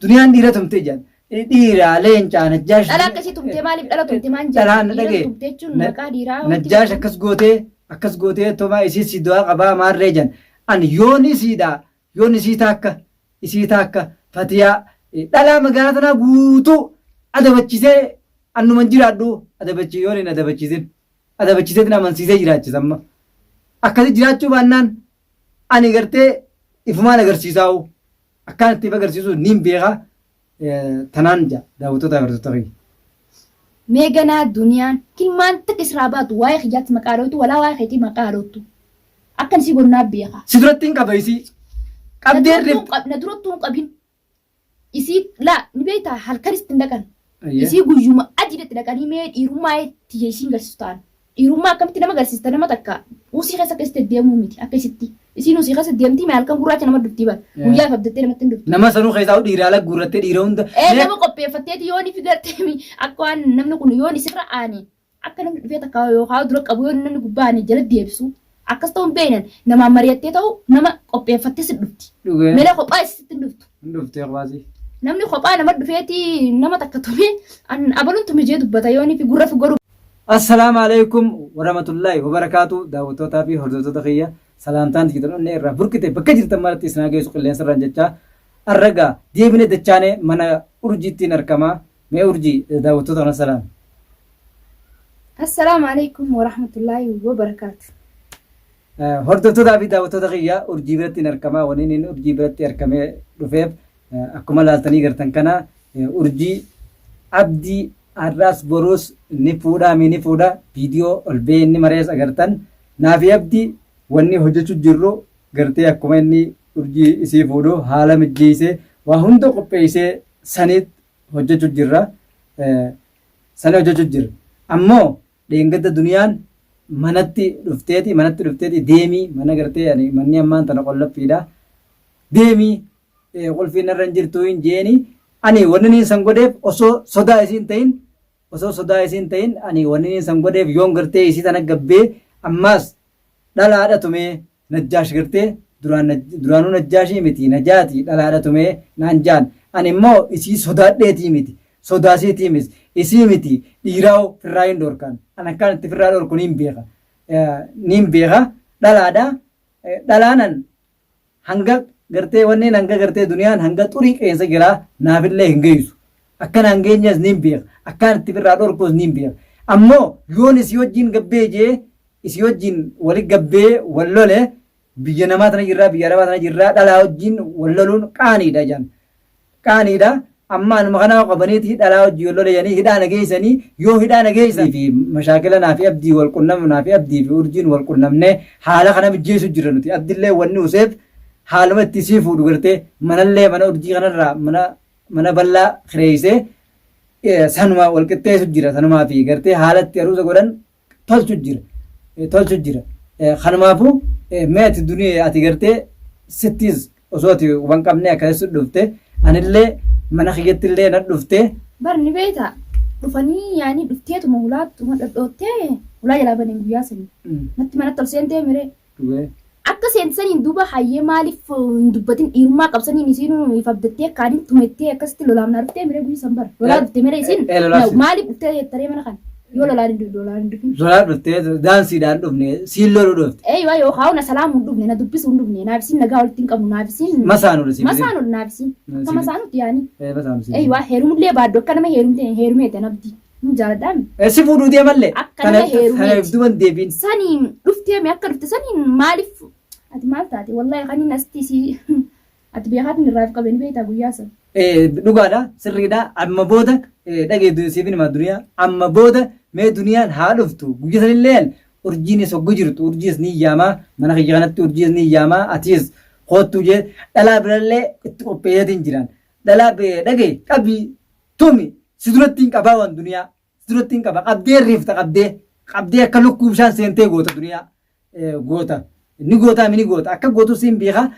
duniyaan dhiira tumtee jaan dhiira leencaa najjaash dhala akkasii tumtee maaliif dhala tumtee maan dhalaan dhagee tumtee jechuun maqaa dhiiraa najjaash akkas gootee tomaa isii si du'aa qabaa maarree jan an yoon isii taakka fatiyaa dhalaa magaalaa tanaa guutuu adabachisee annuman jiraadhu adabachii yoon hin adabachiiseetiin amansiisee jiraachisamma akkasi jiraachuu baannaan ani gartee ifumaan agarsiisaa'u akkaan ittiif agarsiisu niin beekaa tanaan jaa daawwattoota agartoota kiyya. Meeganaa duniyaan kilmaan takka israa baatu waa'ee xiyyaatti maqaa dhootu walaa waa'ee xiyyaatti maqaa dhootu akkan si gonnaa beekaa. Si duratti hin qaba isii. Qabdee na durattuu hin qabin. Isii laa ni beektaa halkanis hin dhaqan. Isii guyyuma adiidatti dhaqanii mee dhiirummaa itti isiin garsiisu ta'an. Dhiirummaa akkamitti nama garsiista nama takka usii keessa akkasitti deemuu miti akkasitti. Isiin usii keessa deemtii mee halkan gurraacha nama dubtii bara. Guyyaa ifabdattee namatti hin dubtu. Nama sanuu keessaa dhiiraa ala guurrattee dhiira hunda. Nama qopheeffatteeti yoon ifi gartee akka waan namni kun yoon isirra aane akka namni dhufee takka yookaan dura qabu yoon namni gubbaa aane jala deebisu. Akkas ta'uun beeknan nama mari'attee ta'u nama qopheeffattee si dhufti. Meela kophaa isitti hin dhuftu. Hin dhuftee qofaasi. Namni kophaa nama dhufeeti nama takka tumee abaluun tumee jee dubbata yoon ifi gurra fi godhu. Assalaamu alaikum warahmatullahi wabarakatuh daawwattootaa fi hordoftoota kiyya salaamtaan tikitoonni irraa burkite bakka jirtan maratti isin geessu qilleensa irraan jechaa arragaa deebine dachaane mana urjiittiin argamaa mee urjii daawwattoota kana salaam. Assalaamu alaikum warahmatullahi wabarakatuh. Hordoftootaa fi daawwattoota kiyya urjii biratti argamaa waniin inni urjii biratti argamee dhufeef akkuma laaltanii gartan kana urjii abdii arras boros ni fuudha viidiyoo ol bee inni marees agartan naafi abdii wanni hojjechuu jirru gartee akkuma inni urjii isii fuudhu haala mijjeessee waa hunda qopheessee saniit hojjechuu jirra ammoo dheengadda duniyaan manatti dhufteeti deemii mana gartee manni ammaan tana qollaffiidha deemii qolfiin irra hin jirtu hin jeeni ani wanni san godheef osoo sodaa isiin ta'in ani wanni san godheef yoon gartee isii tana gabbee ammaas dhalaadha tumee najjaash gartee duraanuu najjaashii miti najaati dhalaadha tumee naan jaan ani immoo isii sodaadheetii miti sodaasiitii miti isii miti dhiiraaw firraa hin dhorkan an akkaan itti firraa dhorku niin beeka dhalaadha dhalaanan hanga gartee wanneen hanga gartee duniyaan hanga xurii qeensa jiraa naafillee hin geessu akkan hangeenyas niin beeka akkaan itti firraa dhorkuus niin beeka ammoo yoon isii wajjin gabbee jee isii wajjin wali gabbee wallole biyya namaa tana jirraa biyya arabaa tana jirraa dhalaa wajjin walloluun qaaniidha jaan qaaniidha amma anuma kanaa qabaniiti dhalaa wajjin wallole janii hidhaa nageessanii yoo hidhaa nageessan fi mashaakila naafi abdii wal qunnamnu naafi abdii fi urjiin wal qunnamne haala kana mijjeessu jira nuti abdillee wanni useef haaluma itti sii fuudhu gartee manallee mana urjii kanarraa mana bal'aa kireessee sanuma wal qixxeessu jira sanumaa fi gartee haalatti aruusa godhan tolchu jira kanumaafu mee ati duniyaa ati gartee sittiis osoo ati waan qabne akkasitti dhufte anillee mana kiyyattillee na dhufte barni beeta dhufanii yaani dhufteetuma hulaatuma dhadhoottee hulaa jalaa baneen guyyaa sanii natti manatti ol seentee miree akka seensaniin duuba hayyee maaliif hin dubbatin dhiirummaa qabsaniin isiin ifabdattee akkaaniin tumettee akkasitti lolaamnaa dhuftee miree guyyaa san bara lolaa dhuftee miree isiin maaliif dhuftee jettaree mana kana yoo lolaan dhufin lolaa dhuftee daansiidhaan dhufne siin loluu dhufte eeywa yoo haawuna salaamuun dhufne na dubbisuun dhufne naafisiin nagaa walitti hin qabnu naafisiin masaanul naafisiin akka masaanutti yaani eeywa heerumullee baaddu akka nama heerumeete nabdi jaaladhaan si fuudhuu deemallee akka nama heerumeete duban deebiin saniin dhufteeme akka dhufte saniin maaliif ati maal taate wallahi kaniin astii ati beekaatiin irraaf qabeen beektaa guyyaa san dhugaadha sirriidha amma booda dhageetu siifin himaa duniyaa amma booda mee duniyaan haa dhuftu guyya sanillee urjiinis hoggu jirtu urjiis ni iyyamaa mana kiyya kanatti urjiis ni iyyamaa atiis koottuu jee dhalaa birallee itti qopheeyyatiin jiran dhalaa dhagee qabii tumi si duratti hin qabaa waan duniyaa si duratti hin qaba qabdee riifta qabdee akka lukkuu bishaan seentee goota duniyaa goota ni gootaa mini goota akka gootu siin beeka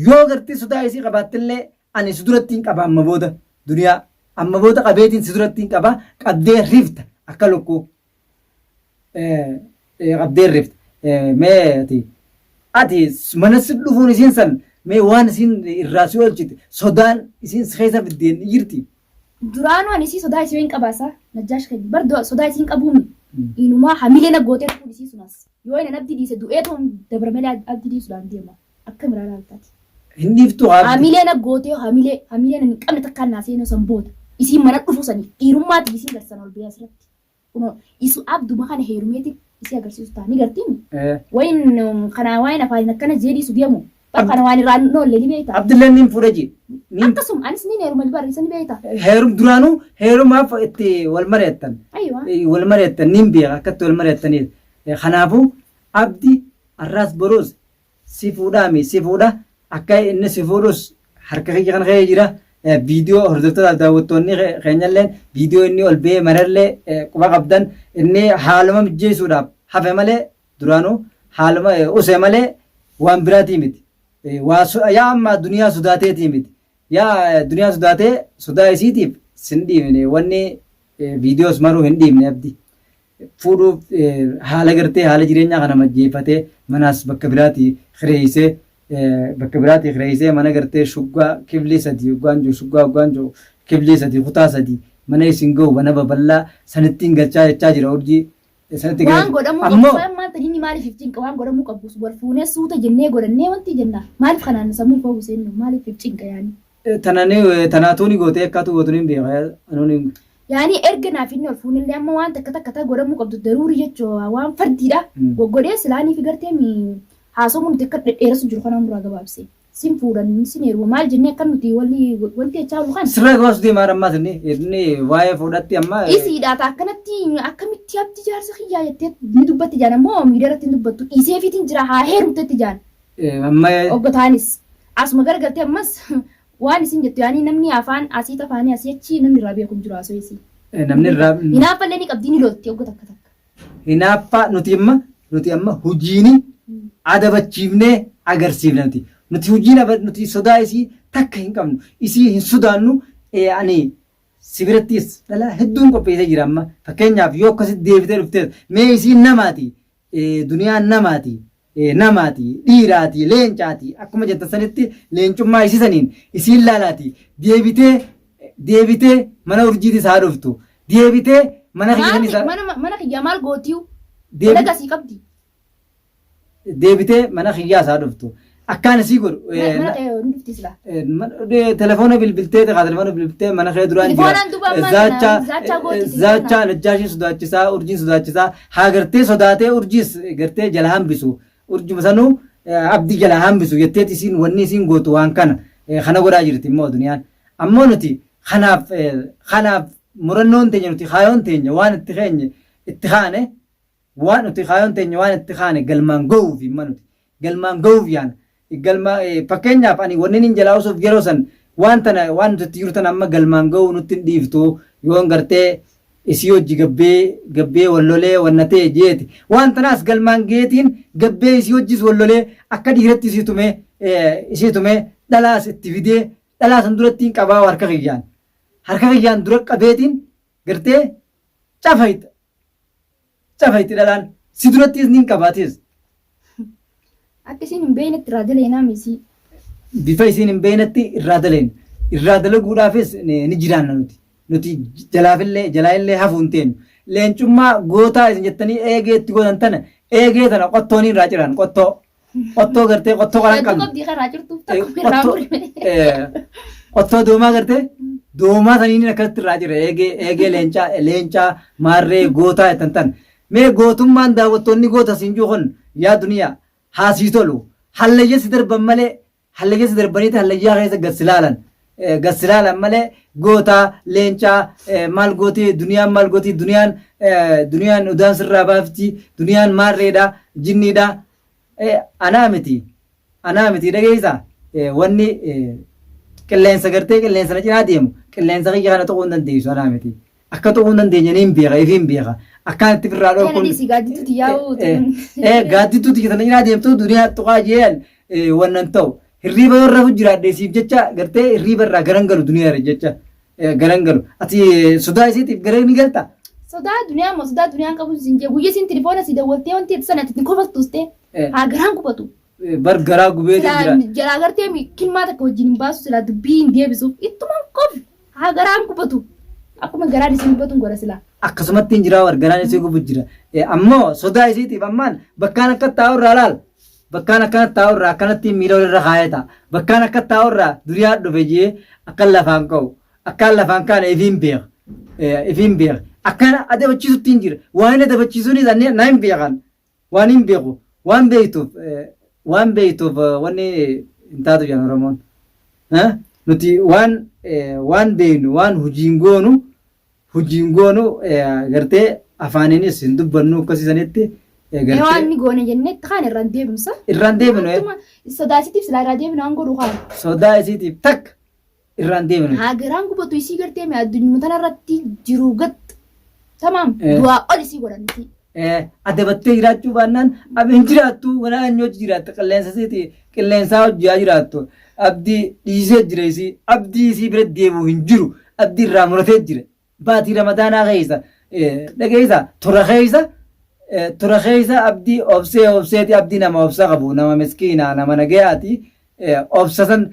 yoo gartii sodaa isii qabaattillee ani si duratti hin qaba amma booda duniyaa amma booda qabeetiin si duratti hin qaba qabdee riifta akka lukkuu qabdee riifta mee ati mana si dhufuun isiin san mee waan isin irraa si oolchite sodaan isin keessa fiddeen jirti. Duraanuu ani isii sodaa isii hin qabaasa. Najjaash keenya bar sodaa isii hin qabuumi. Inumaa hamilee na gootee dhufuun isii sunas. Yoo inni abdii dhiise du'eetu dabarmalee abdii dhiisuudhaan deema. Akka miraa laaltaati. Hin dhiiftu hamilee na gootee hamilee na hin qabne takkaan naasee na sanboota. Isiin mana dhufu sanii dhiirummaati isiin garsan ol biyya asirratti. Kunoo isu abduma kana heerumeeti isii agarsiisu ta'a ni gartiimi. Wayin kanaa wayin afaan akkana jeediisu deemu. Kana waan irraan noolle ni beekta. Abdilleen nin fuudha jee. Akkasuma anis ni heeruma barreessa ni beekta. Heerum duraanuu heerumaaf itti wal mari'attan. Wal mari'attan nin beeka akkatti wal mari'attaniidha. Kanaafuu abdi arraas boroos si fuudhaami si fuudha akka inni si fuudhus harka kiyya kan ka'ee jira. Viidiyoo hordoftoota daawwattoonni keenyallee viidiyoo inni ol ba'ee marallee quba qabdan inni haaluma mijjeessuudhaaf hafe malee duraanuu haaluma usee malee waan biraatii miti. Yaa amma duniyaa sodaateetii miti. Yaa duniyaa sodaatee sodaa isiitiif sin dhiibne wanni viidiyoos maruu hin dhiibne abdi. Fuudhuuf haala gartee haala jireenyaa kana majjeeffatee manaas bakka biraatii kireessee mana gartee shuggaa kiblee sadii hoggaan jiru kiblee sadii kutaa sadii mana isin ga'u mana babal'aa sanittiin galchaa jechaa jira urjii. Waan godhamuu qabu maanta inni maaliif iftiin waan godhamuu qabu wal fuunee suuta jennee godhannee wanti jenna maaliif kanaan sammuu fa'uu seennu maaliif iftiin qayaani. Tanaatuuni gootee akkaatu gootuun hin beekaa. Yaani erga naaf inni ol fuunillee amma waan takka godhamuu qabdu daruuri jechuudha waan fardiidha. Goggodee silaanii fi gartee haasawuu nuti akka dhedheeressu jiru kanaan duraa gabaabsee. Sin fuudhan sin heeruma maal jennee akka nuti wanti jechaa jiru kan. Sirraa gabaabsu deemaa rammaas inni waa'ee fuudhatti amma. Isiidhaata akkanatti akkamitti abdi jaarsa kiyyaa jettee ni dubbatti jaan ammoo miidiyaarratti ni dubbattu dhiiseefiitiin jira haa heerumtetti jaan. Oggotaanis asuma garagaltee ammas waan isin jettu yaani namni afaan asii tafaanii asii achi namni irraa beeku jiru asoo isii. Namni irraa. Hinaaffallee ni qabdii ni lootti oggota akka takka. Hinaaffaa nuti amma hojiini adabachiifnee agarsiifnati. Nuti hojiin nuti sodaa isii takka hin qabnu isii hin sodaannu ani sibirattis dhala hedduun qopheessee jira amma fakkeenyaaf yoo akkasitti deebitee dhuftee mee isiin namaati duniyaan namaati dhiiraati leencaati akkuma jettan sanitti leencummaa isiisaniin isiin laalaati deebitee mana urjiitis haa dhuftu deebitee mana kiyyaa maal gootiyu dalagasii qabdi deebitee mana kiyyaas haa dhuftu. Akkaan isii godhu. Telefoona bilbiltee mana kee duraan jira. Zaachaa najjaashiin sodaachisaa urjiin sodaachisaa haa gartee sodaatee urjiis gartee jala hambisu urjuma sanuu abdii jala hambisu jetteet isiin wanni isiin gootu waan kana godhaa jirti immoo duniyaan. Ammoo nuti kanaaf murannoon teenya nuti kaayoon teenya waan itti keenye itti kaane waan nuti kaayoon teenya waan itti kaane galmaan ga'uuf imma nuti galmaan ga'uuf yaana. Fakkeenyaaf ani wanni hin jalaa osoo yeroo san waan nuti jiru tan amma galmaan ga'uu nutti hin dhiiftu yoon gartee isii hojii gabbee wallolee wannatee jeeti waan tanaas galmaan geetiin gabbee isii hojis wallolee akka dhiiratti isii tumee dhalaas itti fidee dhalaasan duratti hin qabaa harka kiyyaan dura qabeetiin gartee cafayti dhalaan si durattis ni hin qabaatis. Akka isin hin beeknetti irraa daleenaa misi. Bifa isin hin beeknetti irraa dalaguudhaafis ni jiraanna nuti jalaafillee hafuun teenyu. Leencummaa gootaa isin jettanii eegee itti gootan tana eegee tana qottoon irraa jiran qottoo gartee qottoo karaa qabdu. Qottoo doomaa gartee doomaa saniin akkasitti irraa jira eegee leencaa maarree gootaa jettan tan. Mee gootummaan daawwattoonni goota siin juuqon yaa duniyaa. Haasii tolu hallayyeessi darban malee hallayyeessi darbaniiti hallayyaa keessa gassilaalan malee gootaa leencaa maal gootii duniyaan udaan sirraa baafti duniyaan maarreedha jinniidha anaa miti dhageessa wanni qilleensa gartee qilleensa na cinaa deemu qilleensa kiyya kana ta'uu hin dandeessu anaa miti akka ta'uu hin dandeenye ni hin beeka ifiin beeka. Akkaan itti firraa dhookuun. Kennedy gaaddituuti yaa'u. Gaaddituuti kitana cinaa deemtuu duniyaa tuqaa jeen wannan ta'u hirriiba warra jiraadhe siif jecha gartee hirriiba irraa garangalu duniyaa jecha garangalu ati sodaa isiitiif gara ni galta. Sodaa duniyaan qabu siin jee guyyaa siin tilifoona si dawwaltee wanti sana ati kofattuustee haa garaan qubatu bar garaa gubee jira. Jalaa gartee kilmaa takka wajjin hin baasu silaa dubbii hin deebisu ittumaan qofi haa garaan gubatu akkuma garaan isin gubatu godha silaa. Akkasumatti hin jiraa war garaan isii gubu jira. Ammoo sodaa isiitiif ammaan bakkaan akka taa'urraa laal. Bakkaan akkana taa'urraa akkanatti miila walirra kaayata. Bakkaan akka taa'urraa duriyaa dhufe jee akkan lafaan ka'u. Akkaan lafaan kaane ifiin beeka. Ifiin beeka. Akkana adabachiisutti hin jira. Waan inni adabachiisuunis na hin beekan. Waan hin beeku. Waan beektuuf wanni hin taatu jedhan Oromoon. Nuti waan beeknu waan hojiin goonu gartee afaaninis hin dubbannu akkasiisanitti. Waan inni goone jennee kaan irraan deebinsa. Irraan deebinu. Sodaa isiitiif silaa irraa deebinu waan godhu kaan. Sodaa isiitiif takka irraan deebinu. Haa garaan gubatu isii gartee mee addunyaa tanarratti jiru gatt tamaam du'aa ol isii godhanti. Adabattee jiraachuu baannaan hin jiraattu wanaan yoo jiraatte qilleensaa hojjaa jiraattu abdii dhiisee jira isii abdii isii bira deebi'u hin jiru abdii irraa muratee jira baatii ramadaanaa keessa dhageessa tura keessa abdii obseeti abdii nama obsa qabu nama miskiinaa nama nagayaati obsatan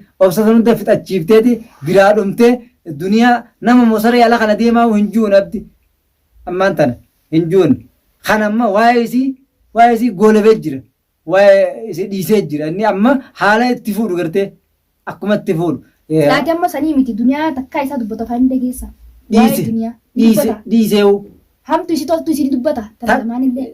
hunda fixachiifteeti biraa dhumtee duniyaa nama mosaree ala kana deemaa hin juun abdi ammaan tana hin juun. Kan amma waa'ee isii goolabee jira. Waa'ee isii dhiisee jira. Inni amma haala itti fuudhu gartee akkuma itti fuudhu. Laati amma sanii miti duniyaa takkaa isaa dubbata afaan dhageessa. Dhiiseewu. Hamtu isii toltu isii dubbata. Talamaan illee.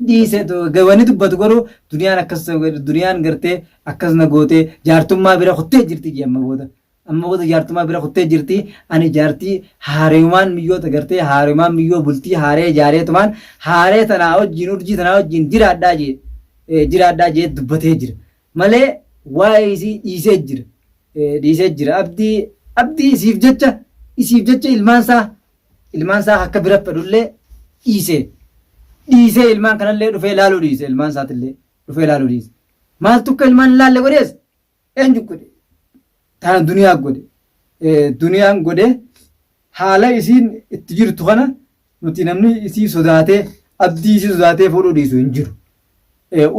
Dhiisee wanni dubbatu garuu duniyaan gartee akkasuma gootee jaartummaa bira kuttee jirti amma booda. Amma booda jaartummaa bira kuttee jirti. Ani jaartii haareemaan miyyoota gartee haareemaan miyyoo bultii haaree jaareetumaan haaree tanaa wajjin urjii tanaa wajjin jiraadhaa jee dubbatee jira. Malee waa'ee isii dhiisee jira. Abdii isiif jecha ilmaansaa akka bira fedhullee dhiisee ilmaan kanallee dhufee laaluu dhiise ilmaan isaatillee dhufee laaluu dhiise. Maaltu akka ilmaan laalle godhees eenyu godhe? Tana duniyaan godhe haala isiin itti jirtu kana nuti namni isii sodaatee abdii isii sodaatee fuudhuu dhiisu hin jiru.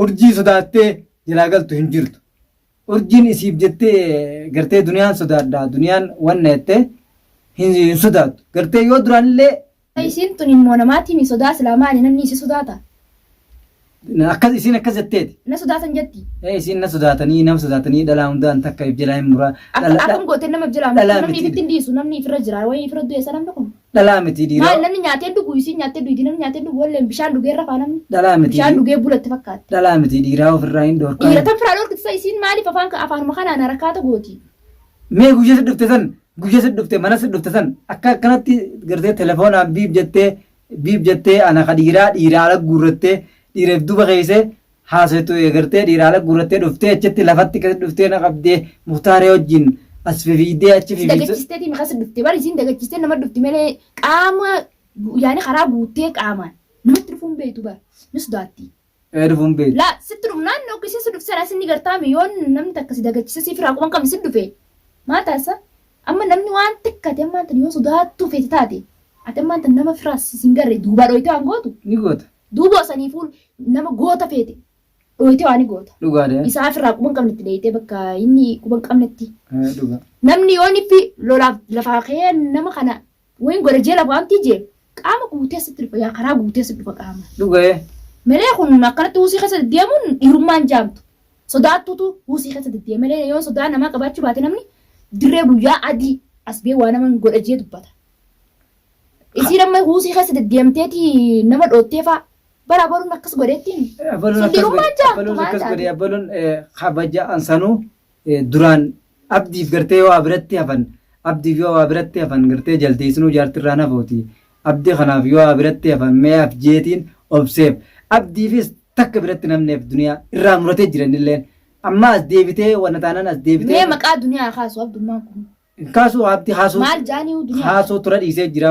Urjii sodaattee jalaa galtu hin jirtu. Urjiin isiif jettee gartee duniyaan sodaadhaa duniyaan wanna jettee hin sodaattu. Gartee yoo duraanillee. Isiin tun immoo namaatiin sodaa islaamaan namni isi sodaata. Isiin akkas jetteeti. Na sodaatan jetti. Isiin na sodaatanii dhalaa hundaan takka if jalaa hin muraa. Akkam gootee nama jalaa namni ifitti hin dhiisu namni ifirra jira wayii ifirra du'e sanamni kun. Dhalaa miti dhiiraa. Maal namni nyaatee dhugu isiin nyaatee dhugi namni nyaatee dhugu wallee bishaan dhugee rafaa namni. Dhalaa miti. Bishaan dhugee bulatti fakkaatti. Dhalaa miti dhiiraa ofirraa hin dhoorkaa. Dhiira tan firaa dhoorkisa isiin maaliif afaanuma kanaan rakkaata gooti. Mee guyyaa si dhufte mana si dhufte san akka akkanatti gartee telefoonaan biif jettee ana ka dhiiraa ala guurrattee dhiireef duba keessee haasetu gartee dhiiraa ala guurrattee dhuftee achitti lafatti kasi dhuftee na qabdee muhtaaree wajjin as fifiidee achi fifiidee. Dagachiisteetiin akkas dhufte bari isiin dagachiistee nama dhufte malee qaama yaani karaa guuttee qaamaan namatti dhufuun beektu bara ni sodaatti. Dhufuun beektu. Laa sitti dhufnaan okkisii si dhufte sana sinni gartaame yoon namni takka si dagachiisa si firaa quban qabni si dhufe maal taasisa amma namni waan xiqqate ammaan tan yoo sodaattuu feete taate ati ammaan tan nama firaas sin garre duubaa dhooyte waan gootu. Ni goota. Duuba saniifuu nama goota feete dhooyte waan ni goota. Dhugaadha. Isaa firaa quban qabnetti dheeyitee bakka inni quban qabnetti. Dhugaa. Namni yoon ifi lolaaf lafaa ka'ee nama kana wayin godha jee lafa wanti jee qaama guutee sitti dhufa yaa karaa guutee sitti dhufa qaama. Dhuga'ee. Malee kun akkanatti huusii keessa deddeemuun dhiirummaan jaamtu. Sodaattutu huusii keessa deddeema malee yoo sodaa namaa qabaachuu baate namni dirree guyyaa adii as bee waa nama godha jee dubbata. Isii nama huusii keessa deddeemteeti nama dhoottee fa'a bara baruun akkas godheettiin. Abaluun akkas godhee abaluun kabaja ansanuu duraan abdiif gartee yoo biratti hafan gartee jaldeessinuu jaartirraan hafooti. Abdii kanaaf yoo biratti hafan meeyaaf jeetiin obseef abdiifis takka biratti namneef duniyaa irraa muratee jiranillee amma as deebitee wanna taanaan as deebitee. Mee maqaa duniyaa kaasu abdummaan kun. Kaasuu abdi haasuu. Maal jaanii duniyaa. Haasuu tura dhiisee jira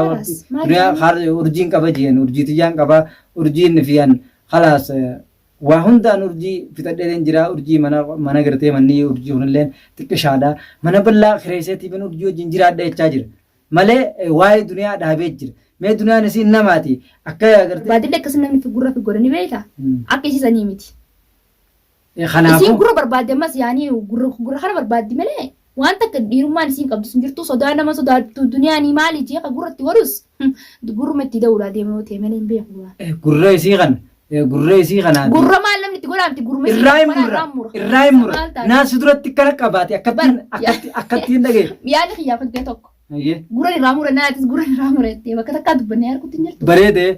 duniyaa urjiin qaba jeen urjiitiyyaan qaba urjiin fiyan khalaas waa hundaan urjii fixadheen jira urjii mana gartee manni urjii hunilleen xiqqishaadha mana bal'aa kireeseetii bin urjii wajjin jiraadha jechaa jira malee waa'ee duniyaa dhaabee jira. Mee duniyaan isiin namaati akka gartee. Baadillee akkasii namni gurra fi godhanii beektaa akka isiisanii miti. Isiin Kanaafuu gurra barbaadde ammas yaani gurra kana barbaaddi malee waan takka dhiirummaan isiin qabdu sun jirtu sodaa nama sodaattu duniyaanii maali jeeqa gurratti warus gurruma itti da'uudhaa deemee ta'e malee hin beeku. gurra isii kana gurra isii kanaati. Gurra maal namni itti godhaamti gurra isii Irraa hin mura naasi duratti kana qabaate akkattiin dhagee. Yaada kiyyaa fakkii tokko. Gurra irraa mura naatis gurra irraa mura itti bakka takkaa dubbannee arguutti hin jirtu. Bareedee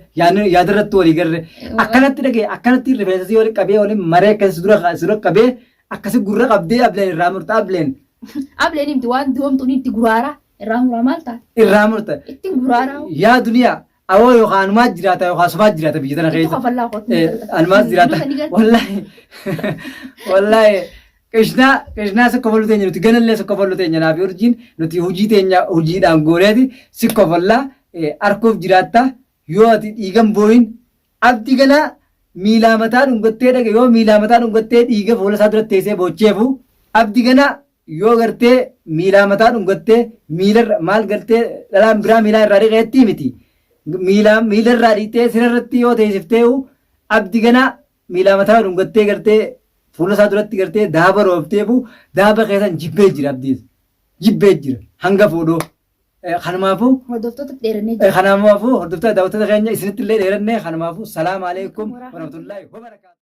yaadarratti walii garre akkanatti dhagee akkanatti rifeensa walii qabee waliin maree akkasii dura qabee akkasii gurra qabdee ableen irraa murta ableen. Ableen himti waan doomtuun itti guraara irraa muraa maal taate? Irraa murta. Ittiin guraaraa. Yaa duniyaa awoo yookaan anumaa jiraata yookaan sumaa jiraata biyya tana keessa. Itti kafallaa qotu. Anumaas jiraata. Wallaahi. Qishnaa si kofaluu teenya nuti ganallee si kofaluu teenya naaf urjiin nuti hojii teenya hojiidhaan gooneeti si kofallaa harkuuf jiraatta yoo ati dhiigan booyin abdi ganaa miilaa mataa dhungattee dhaga yoo miilaa mataa dhungattee dhiiga fuula isaa duratti teessee boocheefu abdi ganaa yoo gartee miilaa mataa dhungattee miilarra maal gartee dhalaan biraa miilaa irraa dhiqeetti miti miilarraa dhiitee sirarratti yoo teessiftee abdi ganaa miilaa mataa dhungattee gartee fuula isaa duratti gartee daaba roobteefu daaba keessan jibbee jira abdiis jibbee jira hanga fuudhoo kanaafuu hordoftoota dheerannee jira. Kanaafuu hordoftoota daawwattoota keenya isinitti illee dheerannee kanaafuu salaamu alaikum warahmatullahi wabarakaatu.